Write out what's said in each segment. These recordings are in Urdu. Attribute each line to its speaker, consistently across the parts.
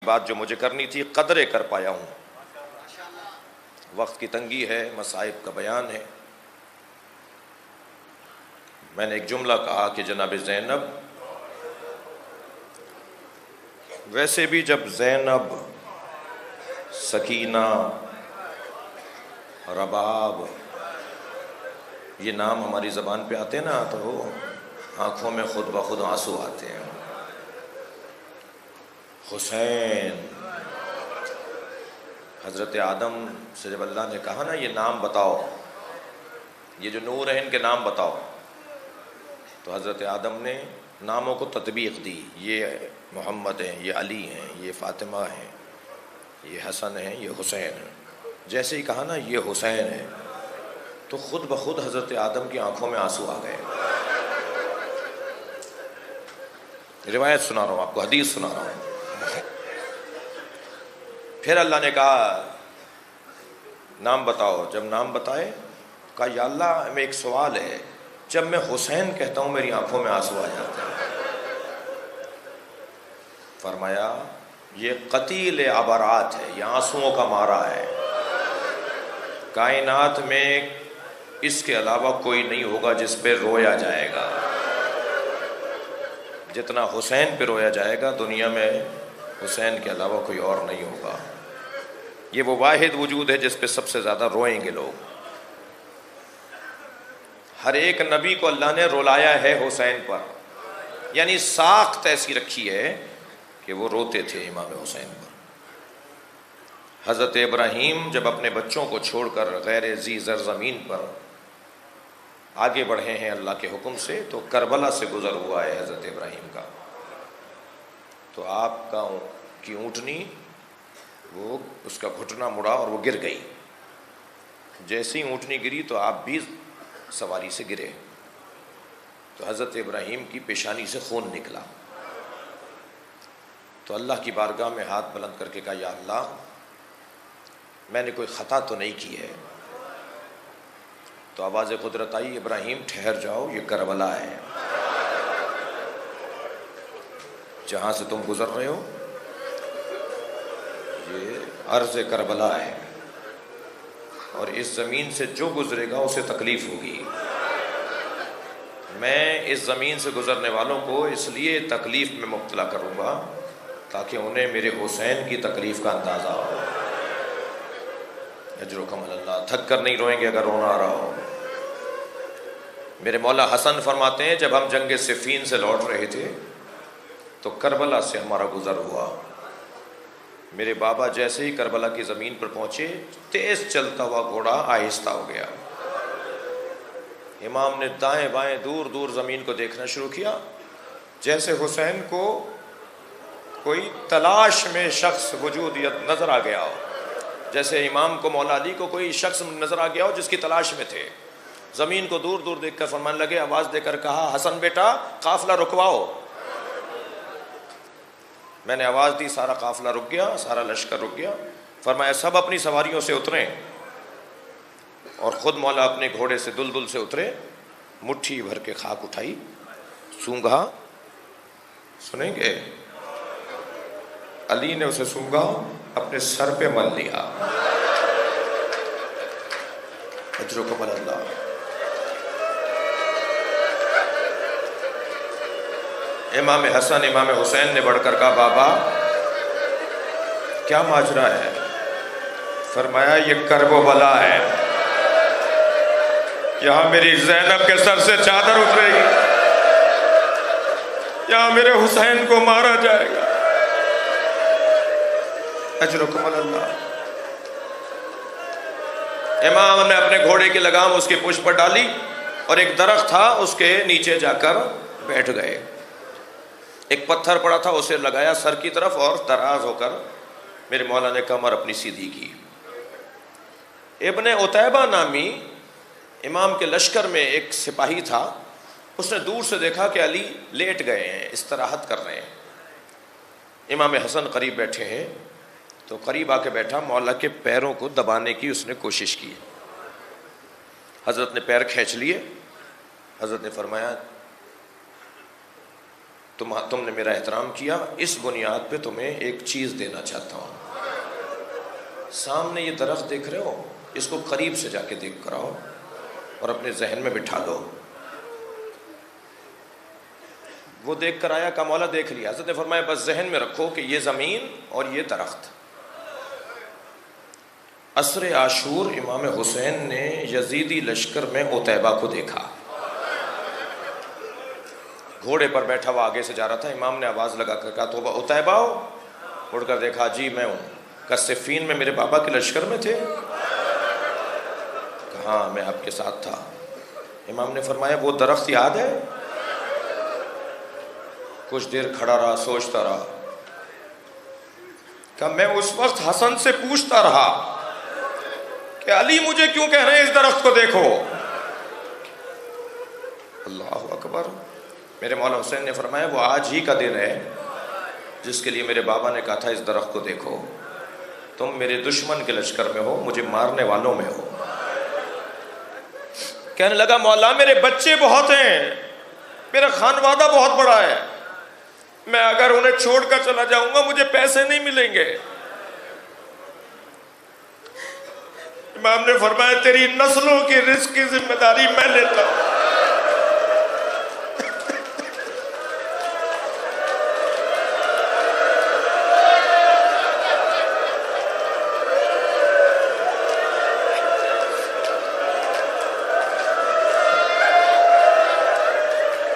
Speaker 1: بات جو مجھے کرنی تھی قدرے کر پایا ہوں. وقت کی تنگی ہے، مصائب کا بیان ہے. میں نے ایک جملہ کہا کہ جناب زینب، ویسے بھی جب زینب، سکینہ، رباب یہ نام ہماری زبان پہ آتے ہیں نا تو آنکھوں میں خود بخود آنسو آتے ہیں. حسین، حضرت آدم سے جب اللہ نے کہا نا یہ نام بتاؤ، یہ جو نور ہیں ان کے نام بتاؤ، تو حضرت آدم نے ناموں کو تطبیق دی. یہ محمد ہیں، یہ علی ہیں، یہ فاطمہ ہیں، یہ حسن ہیں، یہ حسین ہیں. جیسے ہی کہا نا یہ حسین ہے تو خود بخود حضرت آدم کی آنکھوں میں آنسو آ گئے. روایت سنا رہا ہوں آپ کو، حدیث سنا رہا ہوں. پھر اللہ نے کہا نام بتاؤ. جب نام بتائے کہا یا اللہ میں ایک سوال ہے، جب میں حسین کہتا ہوں میری آنکھوں میں آنسو آ جاتے ہیں. فرمایا یہ قتیل عبرات ہے، یہ آنسوؤں کا مارا ہے. کائنات میں اس کے علاوہ کوئی نہیں ہوگا جس پہ رویا جائے گا. جتنا حسین پہ رویا جائے گا دنیا میں حسین کے علاوہ کوئی اور نہیں ہوگا. یہ وہ واحد وجود ہے جس پہ سب سے زیادہ روئیں گے لوگ. ہر ایک نبی کو اللہ نے رلایا ہے حسین پر، یعنی ساخت ایسی رکھی ہے کہ وہ روتے تھے امام حسین پر. حضرت ابراہیم جب اپنے بچوں کو چھوڑ کر غیر ذی زرزمین پر آگے بڑھے ہیں اللہ کے حکم سے، تو کربلا سے گزر ہوا ہے حضرت ابراہیم کا. تو آپ کی اونٹنی وہ اس کا گھٹنا مڑا اور وہ گر گئی. جیسے ہی اونٹنی گری تو آپ بھی سواری سے گرے. تو حضرت ابراہیم کی پیشانی سے خون نکلا. تو اللہ کی بارگاہ میں ہاتھ بلند کر کے کہا یا اللہ میں نے کوئی خطا تو نہیں کی ہے. تو آواز قدرت آئی ابراہیم ٹھہر جاؤ، یہ کربلا ہے. جہاں سے تم گزر رہے ہو یہ ارض کربلا ہے، اور اس زمین سے جو گزرے گا اسے تکلیف ہوگی. میں اس زمین سے گزرنے والوں کو اس لیے تکلیف میں مبتلا کروں گا تاکہ انہیں میرے حسین کی تکلیف کا اندازہ ہو. اجرکم اللہ، تھک کر نہیں روئیں گے اگر رونا آ رہا ہو. میرے مولا حسن فرماتے ہیں جب ہم جنگ صفین سے لوٹ رہے تھے تو کربلا سے ہمارا گزر ہوا. میرے بابا جیسے ہی کربلا کی زمین پر پہنچے تیز چلتا ہوا گھوڑا آہستہ ہو گیا. امام نے دائیں بائیں دور دور زمین کو دیکھنا شروع کیا، جیسے حسین کو کوئی تلاش میں شخص وجود نظر آ گیا ہو، جیسے امام کو مولا علی کو کوئی شخص نظر آ گیا ہو جس کی تلاش میں تھے. زمین کو دور دور دیکھ کر فرمانے لگے، آواز دے کر کہا حسن بیٹا قافلہ رکواؤ. میں نے آواز دی، سارا قافلہ رک گیا، سارا لشکر رک گیا. فرمایا سب اپنی سواریوں سے اتریں، اور خود مولا اپنے گھوڑے سے دلدل سے اترے. مٹھی بھر کے خاک اٹھائی، سونگھا. سنیں گے؟ علی نے اسے سونگھا، اپنے سر پہ مل لیا. اجرکم اللہ. امام حسن امام حسین نے بڑھ کر کہا بابا کیا ماجرا ہے؟ فرمایا یہ کرب و بلا ہے، یہاں میری زینب کے سر سے چادر اترے گی، یہاں میرے حسین کو مارا جائے گا. اجرکم اللہ. امام نے اپنے گھوڑے کی لگام اس کی پشت پر ڈالی اور ایک درخت تھا اس کے نیچے جا کر بیٹھ گئے. ایک پتھر پڑا تھا اسے لگایا سر کی طرف اور دراز ہو کر میرے مولا نے کمر اپنی سیدھی کی. ابن عتیبہ نامی امام کے لشکر میں ایک سپاہی تھا، اس نے دور سے دیکھا کہ علی لیٹ گئے ہیں، استراحت کر رہے ہیں. امام حسن قریب بیٹھے ہیں تو قریب آ کے بیٹھا، مولا کے پیروں کو دبانے کی اس نے کوشش کی. حضرت نے پیر کھینچ لیے. حضرت نے فرمایا تم نے میرا احترام کیا، اس بنیاد پہ تمہیں ایک چیز دینا چاہتا ہوں۔ سامنے یہ درخت دیکھ رہے ہو، اس کو قریب سے جا کے دیکھ کر آؤ اور اپنے ذہن میں بٹھا دو۔ وہ دیکھ کر آیا، کہا مولا دیکھ لیا۔ حضرت نے فرمایا بس ذہن میں رکھو کہ یہ زمین اور یہ درخت۔ عصر عاشور امام حسین نے یزیدی لشکر میں عتیبہ کو دیکھا، گھوڑے پر بیٹھا ہوا آگے سے جا رہا تھا۔ امام نے آواز لگا کر کہا توبہ عتیبہ ہو؟ اڑ کر دیکھا، جی میں ہوں۔ کہا صفین میں میرے بابا کے لشکر میں تھے؟ کہا ہاں میں آپ کے ساتھ تھا۔ امام نے فرمایا وہ درخت یاد ہے؟ کچھ دیر کھڑا رہا، سوچتا رہا۔ کہا میں اس وقت حسن سے پوچھتا رہا کہ علی مجھے کیوں کہہ رہے ہیں اس درخت کو دیکھو؟ اللہ اکبر۔ میرے مولا حسین نے فرمایا وہ آج ہی کا دن ہے جس کے لیے میرے بابا نے کہا تھا اس درخت کو دیکھو۔ تم میرے دشمن کے لشکر میں ہو، مجھے مارنے والوں میں ہو۔ کہنے لگا مولا میرے بچے بہت ہیں، میرا خانوادہ بہت بڑا ہے، میں اگر انہیں چھوڑ کر چلا جاؤں گا مجھے پیسے نہیں ملیں گے۔ امام نے فرمایا تیری نسلوں کی رزق کی ذمہ داری میں لیتا ہوں۔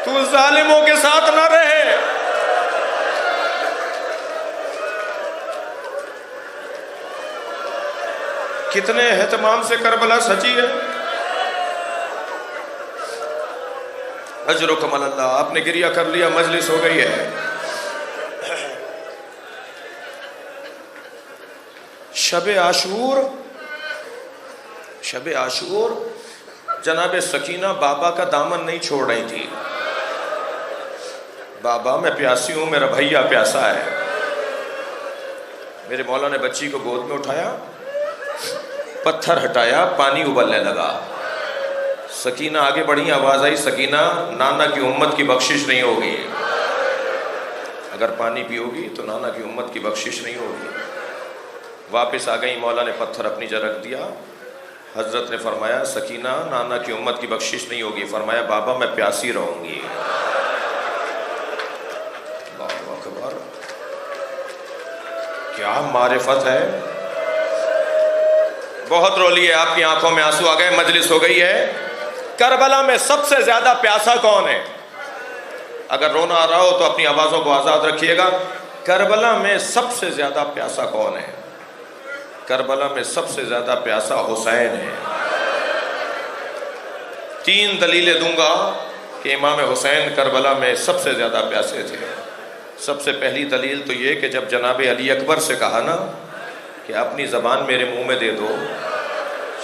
Speaker 1: تو ظالموں کے ساتھ نہ رہے۔ کتنے اہتمام سے کربلا سجی ہے۔ اجرکم اللہ۔ آپ نے گریہ کر لیا، مجلس ہو گئی ہے۔ شب عاشور جناب سکینہ بابا کا دامن نہیں چھوڑ رہی تھی۔ بابا میں پیاسی ہوں، میرا بھیا پیاسا ہے۔ میرے مولا نے بچی کو گود میں اٹھایا، پتھر ہٹایا، پانی ابلنے لگا۔ سکینہ آگے بڑھی، آواز آئی سکینہ نانا کی امت کی بخشش نہیں ہوگی، اگر پانی پیوگی تو نانا کی امت کی بخشش نہیں ہوگی۔ واپس آ گئی، مولا نے پتھر اپنی جگہ رکھ دیا۔ حضرت نے فرمایا سکینہ نانا کی امت کی بخشش نہیں ہوگی۔ فرمایا بابا میں پیاسی رہوں گی۔ اللہ اکبر، کیا معرفت ہے۔ بہت رو لیے، آپ کی آنکھوں میں آنسو آ گئے، مجلس ہو گئی ہے۔ کربلا میں سب سے زیادہ پیاسا کون ہے؟ اگر رونا آ رہا ہو تو اپنی آوازوں کو آزاد رکھیے گا۔ کربلا میں سب سے زیادہ پیاسا کون ہے؟ کربلا میں سب سے زیادہ پیاسا حسین ہے۔ 3 دلیلیں دوں گا کہ امام حسین کربلا میں سب سے زیادہ پیاسے تھے۔ سب سے پہلی دلیل تو یہ کہ جب جناب علی اکبر سے کہا نا کہ اپنی زبان میرے منہ میں دے دو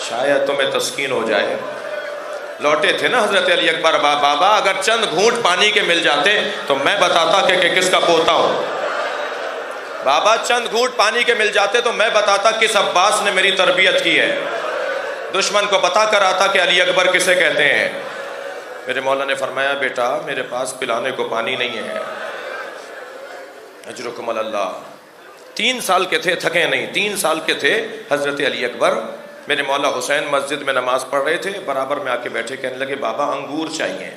Speaker 1: شاید تمہیں تسکین ہو جائے، لوٹے تھے نا حضرت علی اکبر، بابا اگر چند گھونٹ پانی کے مل جاتے تو میں بتاتا کہ کس کا پوتا ہوں۔ بابا چند گھونٹ پانی کے مل جاتے تو میں بتاتا کس عباس نے میری تربیت کی ہے، دشمن کو بتا کر آتا کہ علی اکبر کسے کہتے ہیں۔ میرے مولا نے فرمایا بیٹا میرے پاس پلانے کو پانی نہیں ہے۔ اجرکم اللہ۔ 3 سال کے تھے، تھکے نہیں، 3 سال کے تھے حضرت علی اکبر۔ میرے مولا حسین مسجد میں نماز پڑھ رہے تھے، برابر میں آ کے بیٹھے، کہنے لگے بابا انگور چاہیے۔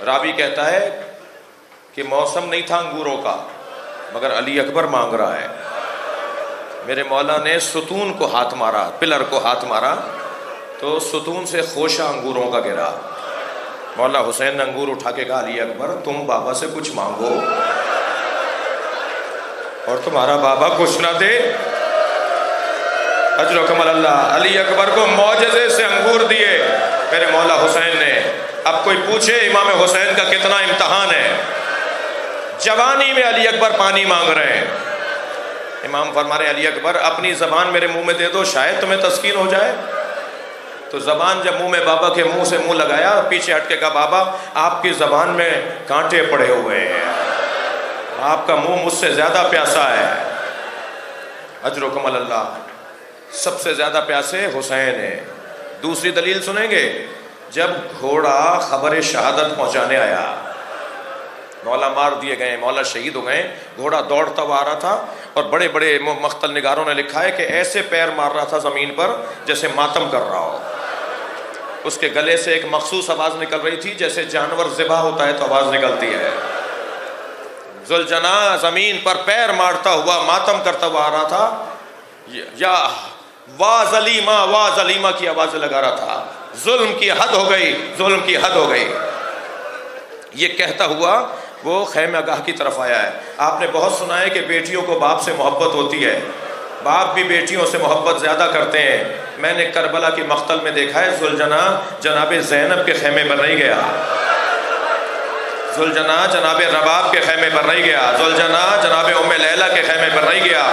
Speaker 1: راوی کہتا ہے کہ موسم نہیں تھا انگوروں کا مگر علی اکبر مانگ رہا ہے۔ میرے مولا نے ستون کو ہاتھ مارا، پلر کو ہاتھ مارا تو ستون سے خوشہ انگوروں کا گرا۔ مولا حسین نے انگور اٹھا کے کہا علی اکبر تم بابا سے کچھ مانگو اور تمہارا بابا کچھ نہ دے۔ اجرکم اللہ۔ علی اکبر کو معجزے سے انگور دیے میرے مولا حسین نے۔ اب کوئی پوچھے امام حسین کا کتنا امتحان ہے، جوانی میں علی اکبر پانی مانگ رہے ہیں۔ امام فرما رہے علی اکبر اپنی زبان میرے منہ میں دے دو شاید تمہیں تسکین ہو جائے۔ تو زبان جب منہ میں بابا کے منہ سے منہ لگایا، پیچھے ہٹ کے کہا بابا آپ کی زبان میں کانٹے پڑے ہوئے ہیں، آپ کا منہ مجھ سے زیادہ پیاسا ہے۔ اجرکم اللہ۔ سب سے زیادہ پیاسے حسین ہیں۔ دوسری دلیل سنیں گے، جب گھوڑا خبر شہادت پہنچانے آیا، مولا مار دیے گئے، مولا شہید ہو گئے، گھوڑا دوڑتا ہوا آ رہا تھا، اور بڑے بڑے مختل نگاروں نے لکھا ہے کہ ایسے پیر مار رہا تھا زمین پر جیسے ماتم کر رہا ہو۔ اس کے گلے سے ایک مخصوص آواز نکل رہی تھی، جیسے جانور ذبح ہوتا ہے تو آواز نکلتی ہے۔ ذوالجناح زمین پر پیر مارتا ہوا ماتم کرتا ہوا آ رہا تھا، یا وا ظلیمہ کی آوازیں لگا رہا تھا، ظلم کی حد ہو گئی، ظلم کی حد ہو گئی، یہ کہتا ہوا وہ خیمہ گاہ کی طرف آیا ہے۔ آپ نے بہت سنا ہے کہ بیٹیوں کو باپ سے محبت ہوتی ہے، باپ بھی بیٹیوں سے محبت زیادہ کرتے ہیں۔ میں نے کربلا کی مقتل میں دیکھا ہے ذوالجناح جناب زینب کے خیمے پر نہیں گیا، ذوالجناح جناب رباب کے خیمے پر نہیں گیا، ذوالجناح جناب ام لیلہ کے خیمے پر نہیں گیا،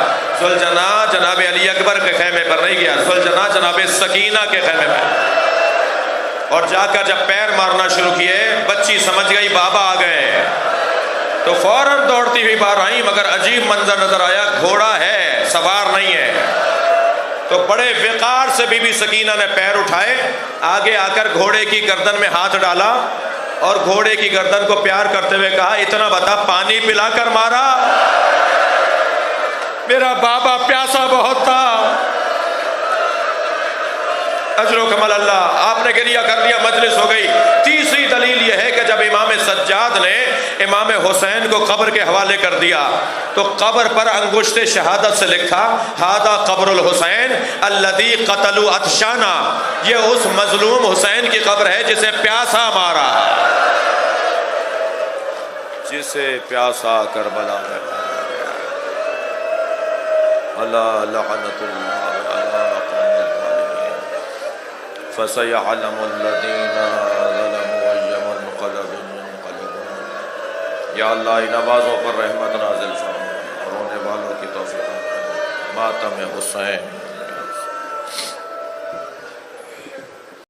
Speaker 1: ذوالجناح جناب علی اکبر کے خیمے پر نہیں گیا، ذوالجناح جناب سکینہ کے خیمے پر۔ اور جا کر جب پیر مارنا شروع کیے، بچی سمجھ گئی بابا آ گئے، تو فوراً دوڑتی ہوئی باہر آئیں، مگر عجیب منظر نظر آیا، گھوڑا ہے سوار نہیں ہے۔ تو بڑے وقار سے بی بی سکینہ نے پیر اٹھائے، آگے آ کر گھوڑے کی گردن میں ہاتھ ڈالا اور گھوڑے کی گردن کو پیار کرتے ہوئے کہا، اتنا بتا پانی پلا کر مارا؟ میرا بابا پیاسا بہت تھا۔ اجر و کمال اللہ، آپ نے گریہ کر لیا، مجلس ہو گئی۔ تیسری دلیل یہ ہے کہ جب امام سجاد نے امام حسین کو قبر کے حوالے کر دیا تو قبر پر انگشت شہادت سے لکھا، ھذا قبر الحسین الذی قتلوا عطشانا، یہ اس مظلوم حسین کی قبر ہے جسے پیاسا مارا، جسے پیاسا کربلا میں مارا گیا۔ اللہ لعنت اللہ فَسَيَعْلَمُ الَّذِينَ ظَلَمُوا أَيَّ مُنقَلَبٍ يَنقَلِبُونَ۔ یا اللہ ان آوازوں پر رحمت نازل فرما، رونے والوں کی توفیق، ماتم حسین